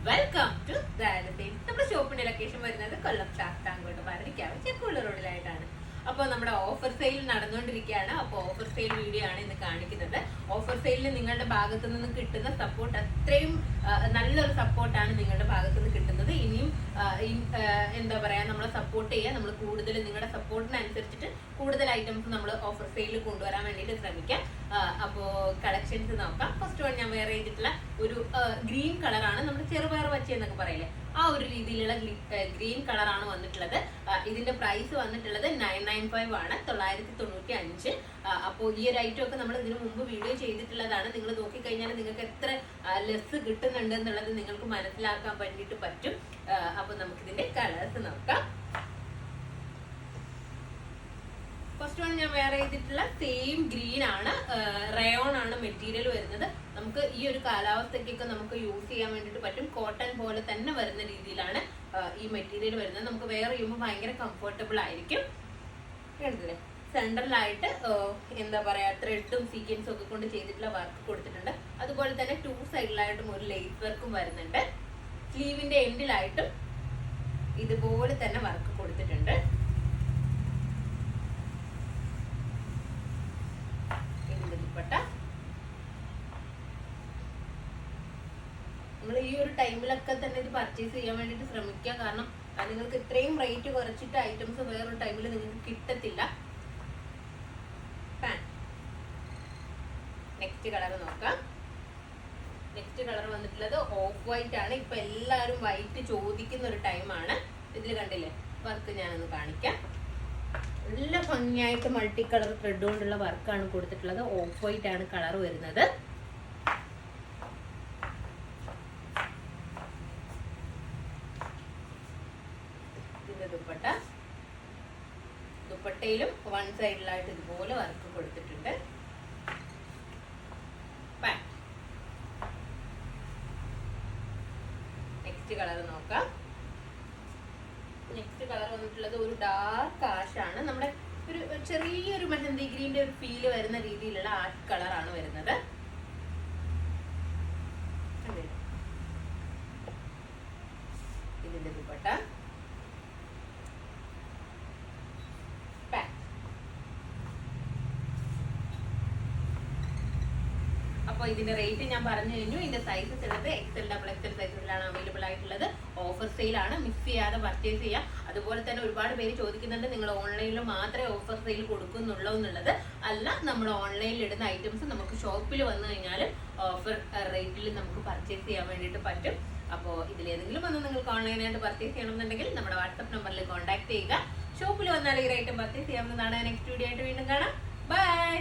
Welcome to നമ്മുടെ ഷോപ്പിന്റെ location വരുന്നത് കൊല്ലം ശാസ്താംകോട്ട് പാരടിക്കാവ് ചെക്കുള്ള റോഡിലായിട്ടാണ്. അപ്പോൾ നമ്മുടെ ഓഫർ സെയിൽ നടന്നുകൊണ്ടിരിക്കുകയാണ്. അപ്പോൾ ഓഫർ സെയിൽ വീഡിയോ ആണ് ഇന്ന് കാണിക്കുന്നത്. ഓഫർ സെയിലിൽ നിങ്ങളുടെ ഭാഗത്തു നിന്ന് കിട്ടുന്ന സപ്പോർട്ട് അത്രയും നല്ലൊരു സപ്പോർട്ടാണ് നിങ്ങളുടെ ഭാഗത്തു നിന്ന് കിട്ടുന്നത്. ഇനിയും എന്താ പറയാ, നമ്മളെ സപ്പോർട്ട് ചെയ്യുക. നമ്മൾ കൂടുതൽ നിങ്ങളുടെ സപ്പോർട്ടിനനുസരിച്ചിട്ട് കൂടുതൽ ഐറ്റംസ് നമ്മൾ ഓഫർ സെയിലിൽ കൊണ്ടുവരാൻ വേണ്ടിയിട്ട് ശ്രമിക്കാം. അപ്പോൾ കളക്ഷൻസ് നോക്കാം. ഫസ്റ്റ് വൺ ഞാൻ വെയർ ചെയ്തിട്ടുള്ള ഒരു ഗ്രീൻ കളറാണ്. നമ്മുടെ ചെറുപയർ വച്ച എന്നൊക്കെ പറയില്ലേ, ആ ഒരു രീതിയിലുള്ള ഗ്രീൻ കളറാണ് വന്നിട്ടുള്ളത്. ഇതിന്റെ പ്രൈസ് വന്നിട്ടുള്ളത് 995 ആണ്, 995. അപ്പോൾ ഈ ഒരു ഐറ്റം ഒക്കെ നമ്മൾ ഇതിനു മുമ്പ് വീഡിയോ ചെയ്തിട്ടുള്ളതാണ്. നിങ്ങൾ നോക്കിക്കഴിഞ്ഞാൽ നിങ്ങൾക്ക് എത്ര ലെസ് കിട്ടുന്നുണ്ട് എന്നുള്ളത് നിങ്ങൾക്ക് മനസ്സിലാക്കാൻ വേണ്ടിയിട്ട് പറ്റും. അപ്പൊ നമുക്കിതിന്റെ കളേഴ്സ് നോക്കാം. ഫസ്റ്റ് വൺ ഞാൻ വെയർ ചെയ്തിട്ടുള്ള സെയിം ഗ്രീൻ ആണ്. റയോൺ ആണ് മെറ്റീരിയൽ വരുന്നത്. നമുക്ക് ഈ ഒരു കാലാവസ്ഥയ്ക്കൊക്കെ നമുക്ക് യൂസ് ചെയ്യാൻ വേണ്ടിയിട്ട് പറ്റും. കോട്ടൺ പോലെ തന്നെ വരുന്ന രീതിയിലാണ് ഈ മെറ്റീരിയൽ വരുന്നത്. നമുക്ക് വെയർ ചെയ്യുമ്പോൾ ഭയങ്കര കംഫർട്ടബിൾ ആയിരിക്കും. കണ്ടില്ലേ, സെൻട്രലായിട്ട് എന്താ പറയാ, ത്രെഡും സീക്വൻസും ഒക്കെ കൊണ്ട് ചെയ്തിട്ടുള്ള വർക്ക് കൊടുത്തിട്ടുണ്ട്. അതുപോലെ തന്നെ 2 സൈഡിലായിട്ടും ഒരു ലേസ് വർക്കും വരുന്നുണ്ട്. സ്ലീവിന്റെ എൻഡിലായിട്ടും ഇതുപോലെ തന്നെ വർക്ക് കൊടുത്തിട്ടുണ്ട്. നിങ്ങൾ ഈ ഒരു ടൈമിലൊക്കെ തന്നെ ഇത് പർച്ചേസ് ചെയ്യാൻ വേണ്ടിയിട്ട് ശ്രമിക്കുക. കാരണം നിങ്ങൾക്ക് ഇത്രയും റേറ്റ് കുറച്ചിട്ട് ഐറ്റംസ് വേറൊരു ടൈമിൽ നിങ്ങൾക്ക് കിട്ടത്തില്ല. നെക്സ്റ്റ് കളർ നോക്കാം. നെക്സ്റ്റ് കളർ വന്നിട്ടുള്ളത് ഓഫ് വൈറ്റ് ആണ്. ഇപ്പൊ എല്ലാവരും വൈറ്റ് ചോദിക്കുന്ന ഒരു ടൈമാണ്. ഇതിൽ കണ്ടില്ലേ വർക്ക്, ഞാനൊന്ന് കാണിക്കാം. നല്ല ഭംഗിയായിട്ട് മൾട്ടി കളർ ത്രെഡ് കൊണ്ടുള്ള വർക്കാണ് കൊടുത്തിട്ടുള്ളത്. ഓഫ് വൈറ്റ് ആണ് കളർ വരുന്നത്. ദുപ്പട്ടയിലും 1 സൈഡിലായിട്ട് ഇതുപോലെ വർക്ക് കൊടുത്തിട്ടുണ്ട്. നെക്സ്റ്റ് കളർ നോക്കാം. നെക്സ്റ്റ് കളർ വന്നിട്ടുള്ളത് ഒരു ഡാർക്ക് ആഷ് ആണ്. നമ്മുടെ ഒരു ചെറിയൊരു മെഹന്തി ഗ്രീന്റെ ഒരു ഫീല് വരുന്ന രീതിയിലുള്ള ആഷ് കളറാണ് വരുന്നത്. ഇതിന്റെ ദുപ്പട്ട. അപ്പോൾ ഇതിന്റെ റേറ്റ് ഞാൻ പറഞ്ഞു കഴിഞ്ഞു. ഇതിന്റെ സൈസസ് ഉള്ളത് XL, XXL സൈസിലാണ് അവൈലബിൾ ആയിട്ടുള്ളത്. ഓഫർ സെയിലാണ്, മിസ് ചെയ്യാതെ പർച്ചേസ് ചെയ്യാം. അതുപോലെ തന്നെ ഒരുപാട് പേര് ചോദിക്കുന്നുണ്ട് നിങ്ങൾ ഓൺലൈനിൽ മാത്രമേ ഓഫർ സെയിൽ കൊടുക്കുന്നുള്ളൂ എന്നുള്ളത്. അല്ല, നമ്മൾ ഓൺലൈനിൽ ഇടുന്ന ഐറ്റംസ് നമുക്ക് ഷോപ്പിൽ വന്നു കഴിഞ്ഞാൽ ഓഫർ റേറ്റിൽ നമുക്ക് പർച്ചേസ് ചെയ്യാൻ വേണ്ടിയിട്ട് പറ്റും. അപ്പോൾ ഇതിലേതെങ്കിലും വന്ന് നിങ്ങൾക്ക് ഓൺലൈനായിട്ട് പർച്ചേസ് ചെയ്യണമെന്നുണ്ടെങ്കിൽ നമ്മുടെ വാട്സ്ആപ്പ് നമ്പറിൽ കോൺടാക്ട് ചെയ്യുക. ഷോപ്പിൽ വന്നാൽ ഈ ഐറ്റം പർച്ചേസ് ചെയ്യാവുന്നതാണ്. നെക്സ്റ്റ് വീഡിയോ ആയിട്ട് വീണ്ടും കാണാം. ബൈ.